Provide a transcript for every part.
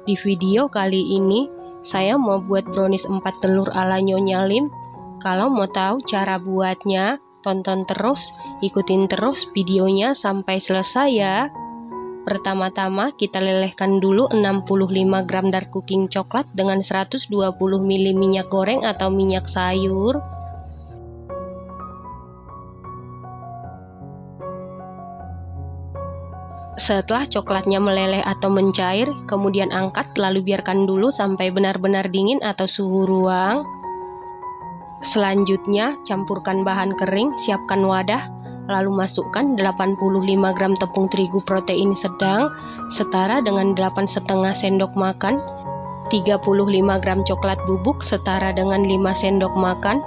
Di video kali ini, saya mau buat brownies 4 telur ala Nyonya Lim. Kalau mau tahu cara buatnya, tonton terus, ikutin terus videonya sampai selesai ya. Pertama-tama kita lelehkan dulu 65 gram dark cooking coklat dengan 120 ml minyak goreng atau minyak sayur. Setelah coklatnya meleleh atau mencair, kemudian angkat lalu biarkan dulu sampai benar-benar dingin atau suhu ruang. Selanjutnya, campurkan bahan kering, siapkan wadah, lalu masukkan 85 gram tepung terigu protein sedang, setara dengan 8,5 sendok makan, 35 gram coklat bubuk setara dengan 5 sendok makan,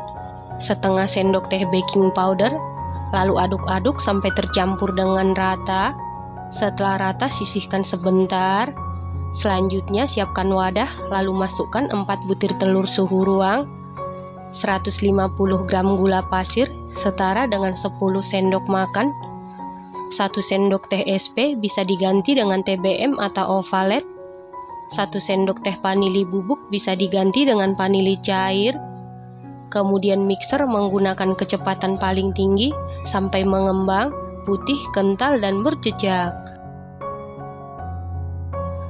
setengah sendok teh baking powder, lalu aduk-aduk sampai tercampur dengan rata. Setelah rata, sisihkan sebentar. Selanjutnya, siapkan wadah, lalu masukkan 4 butir telur suhu ruang, 150 gram gula pasir, setara dengan 10 sendok makan, 1 sendok teh SP, bisa diganti dengan TBM atau ovalet, 1 sendok teh vanili bubuk, bisa diganti dengan vanili cair. Kemudian mixer menggunakan kecepatan paling tinggi sampai mengembang, putih, kental, dan berjejak.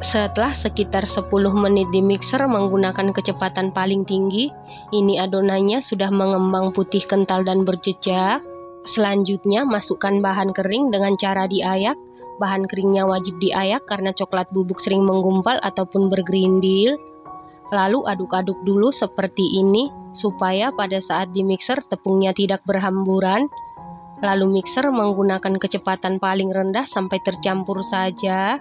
Setelah sekitar 10 menit di mixer menggunakan kecepatan paling tinggi, ini adonannya sudah mengembang putih, kental, dan berjejak. Selanjutnya masukkan bahan kering dengan cara diayak. Bahan keringnya wajib diayak karena coklat bubuk sering menggumpal ataupun bergerindil. Lalu aduk-aduk dulu seperti ini supaya pada saat di mixer tepungnya tidak berhamburan. Lalu mixer menggunakan kecepatan paling rendah sampai tercampur saja.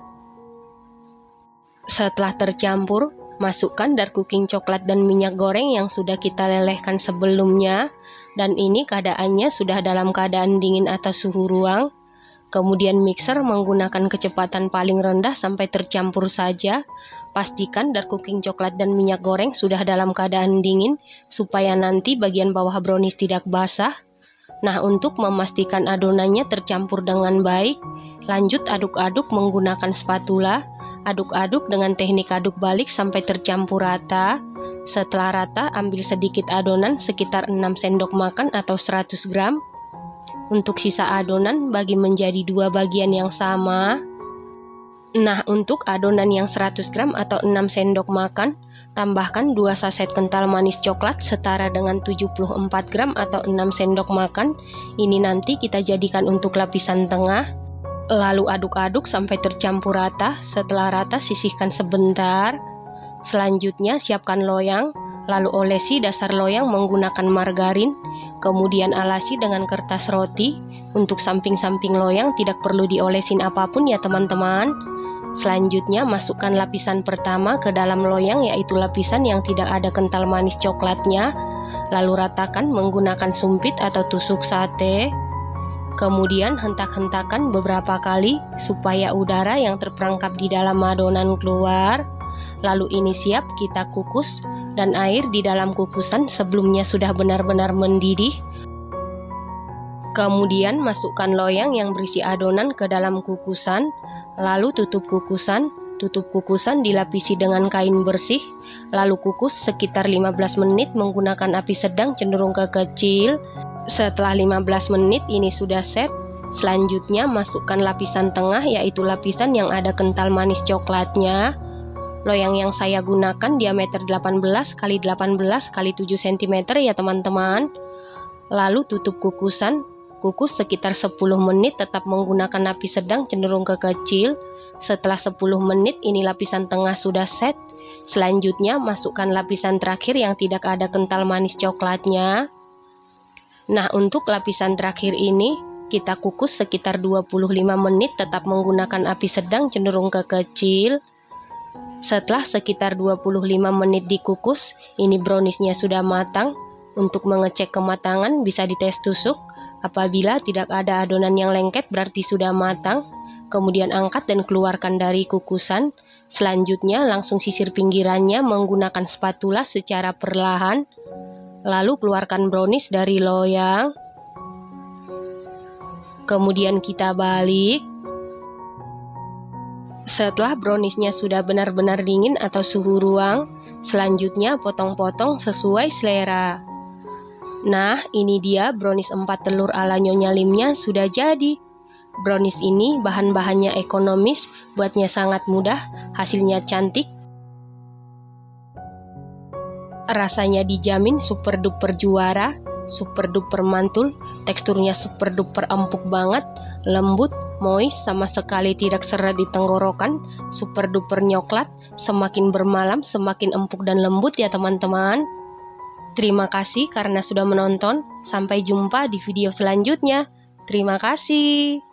Setelah tercampur, masukkan dark cooking coklat dan minyak goreng yang sudah kita lelehkan sebelumnya. Dan ini keadaannya sudah dalam keadaan dingin atau suhu ruang. Kemudian mixer menggunakan kecepatan paling rendah sampai tercampur saja. Pastikan dark cooking coklat dan minyak goreng sudah dalam keadaan dingin supaya nanti bagian bawah brownies tidak basah. Nah, untuk memastikan adonannya tercampur dengan baik, lanjut aduk-aduk menggunakan spatula. Aduk-aduk dengan teknik aduk balik sampai tercampur rata. Setelah rata, ambil sedikit adonan sekitar 6 sendok makan atau 100 gram. Untuk sisa adonan bagi menjadi 2 bagian yang sama. Nah, untuk adonan yang 100 gram atau 6 sendok makan, tambahkan 2 saset kental manis coklat setara dengan 74 gram atau 6 sendok makan. Ini nanti kita jadikan untuk lapisan tengah. Lalu aduk-aduk sampai tercampur rata. Setelah rata, sisihkan sebentar. Selanjutnya, siapkan loyang. Lalu olesi dasar loyang menggunakan margarin. Kemudian alasi dengan kertas roti. Untuk samping-samping loyang tidak perlu diolesin apapun ya teman-teman. Selanjutnya, masukkan lapisan pertama ke dalam loyang, yaitu lapisan yang tidak ada kental manis coklatnya. Lalu ratakan menggunakan sumpit atau tusuk sate. Kemudian hentak-hentakan beberapa kali supaya udara yang terperangkap di dalam adonan keluar. Lalu ini siap kita kukus, dan air di dalam kukusan sebelumnya sudah benar-benar mendidih. Kemudian masukkan loyang yang berisi adonan ke dalam kukusan, lalu tutup kukusan. Tutup kukusan dilapisi dengan kain bersih, lalu kukus sekitar 15 menit menggunakan api sedang cenderung ke kecil. Setelah 15 menit ini sudah set. Selanjutnya masukkan lapisan tengah, yaitu lapisan yang ada kental manis coklatnya. Loyang yang saya gunakan diameter 18 x 18 x 7 cm ya teman-teman. Lalu tutup kukusan. Kukus sekitar 10 menit tetap menggunakan api sedang cenderung ke kecil. Setelah 10 menit ini lapisan tengah sudah set. Selanjutnya masukkan lapisan terakhir yang tidak ada kental manis coklatnya. Nah, untuk lapisan terakhir ini kita kukus sekitar 25 menit tetap menggunakan api sedang cenderung ke kecil. Setelah sekitar 25 menit dikukus, ini browniesnya sudah matang. Untuk mengecek kematangan bisa dites tusuk. Apabila tidak ada adonan yang lengket berarti sudah matang. Kemudian angkat dan keluarkan dari kukusan. Selanjutnya langsung sisir pinggirannya menggunakan spatula secara perlahan. Lalu keluarkan brownies dari loyang. Kemudian kita balik. Setelah browniesnya sudah benar-benar dingin atau suhu ruang, selanjutnya potong-potong sesuai selera. Nah, ini dia brownies 4 telur ala Nyonya Limnya sudah jadi. Brownies ini bahan-bahannya ekonomis, buatnya sangat mudah, hasilnya cantik. Rasanya dijamin super duper juara, super duper mantul, teksturnya super duper empuk banget, lembut, moist, sama sekali tidak seret di tenggorokan, super duper nyoklat, semakin bermalam semakin empuk dan lembut ya teman-teman. Terima kasih karena sudah menonton, sampai jumpa di video selanjutnya. Terima kasih.